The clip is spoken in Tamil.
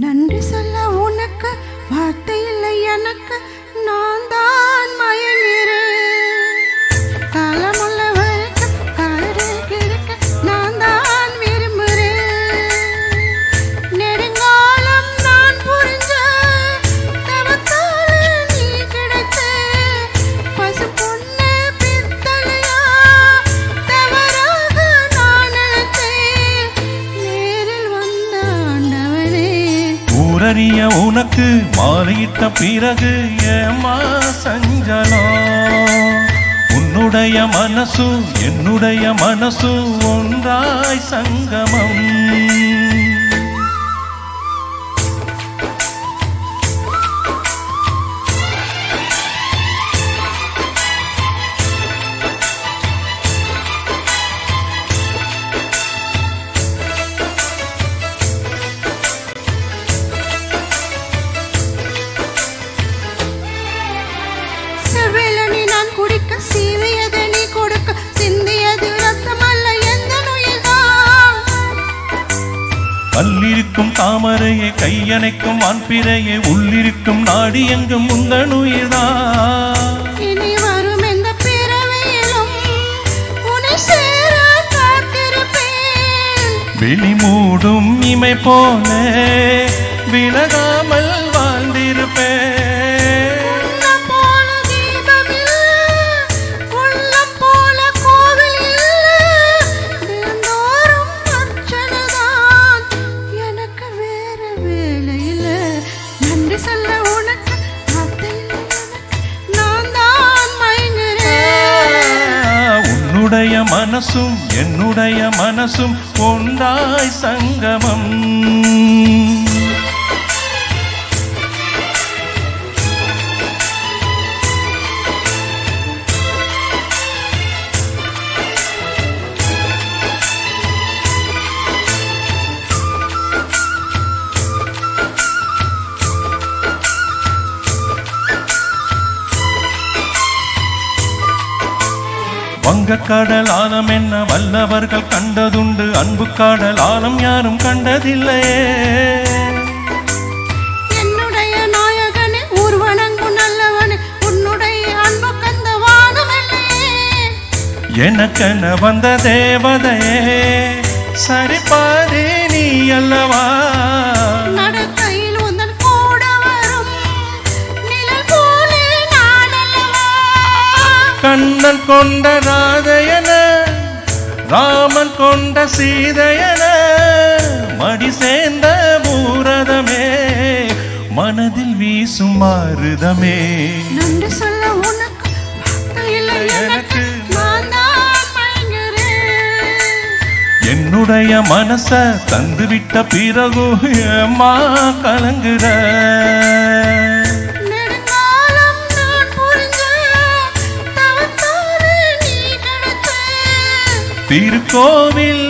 நன்றி சொல்ல உனக்கு வார்த்தை இல்லை எனக்கு, நான் தான் மயங்கிறேன். காலமுள்ள வரைக்கும் காலருக்கு இருக்க நான் தான் விரும்புகிறேன். நெடுங்காலம் நான் புரிஞ்ச தவத்தால நீ கிடைச்ச பசு பொண்ணு பித்தளையா தவறாக நான் நினைச்சேன். நேரில் வந்த ஆண்டவனே, ஊரறிய உனக்கு மாலையிட்ட பிறகு ஏமா சஞ்சலம்? உன்னுடைய மனசு என்னுடைய மனசு ஒன்றாய் சங்கமம். செவ்வேளனி நான் குடிக்க சீவியதை நீ கொடுக்க சிந்தியது ரத்தமல்ல எந்த நுயில்தான். கல்லிருக்கும் தாமரையே கையணைக்கும் வான்பிறையே உள்ளிருக்கும் நாடி எங்கும் உந்தன் உயிர்தான். இனி வரும் எந்த பிறவியிலும் உன்னை சேர காத்திருப்பேன். வெளி மூடும் இமை போல விலகாமல் வாழ்ந்திருப்பேன். உள்ளம் போல தீபமில்ல, உள்ளம் போல கோவிலில்ல, தினந்தோறும் அர்ச்சனைதான், எனக்கு வேற வேலை இல்ல. நன்றி சொல்ல உனக்கு வார்த்தை இல்லை எனக்கு, நான் தான் மயங்குறேன். உன்னுடைய மனசும் என்னுடைய மனசும் ஒன்றாய் சங்கமம். வங்கக்கடல் ஆழம் என்ன வல்லவர்கள் கண்டதுண்டு, அன்பு கடல் ஆழம் யாரும் கண்டதில்லையே. என்னுடைய நாயகனே, ஊர்வனங்கும் நல்லவனே, உன்னுடைய அன்பு கந்த வானமல்லையே. எனக்கென வந்த தேவதையே சரிபாதி நீ அல்லவா? நடக்கையில் உந்தன் கூட வரும் நிழல் போலே நான் அல்லவா? கண்ணன் கொண்ட ராதையன ராமன் கொண்ட சீதையன மடி சேர்ந்த பூரதமே மனதில் வீசும் மாறுதமே. நன்றி சொல்ல உனக்கு வார்த்தை இல்லை எனக்கு, நான் தான் மயங்குறேன். என்னுடைய மனச தந்துவிட்ட பிறகு ஏம்மா கலங்குற? நெடுங்காலம் நான் புரிஞ்ச தவத்தால நீ கிடைச்ச திருக்கோவில்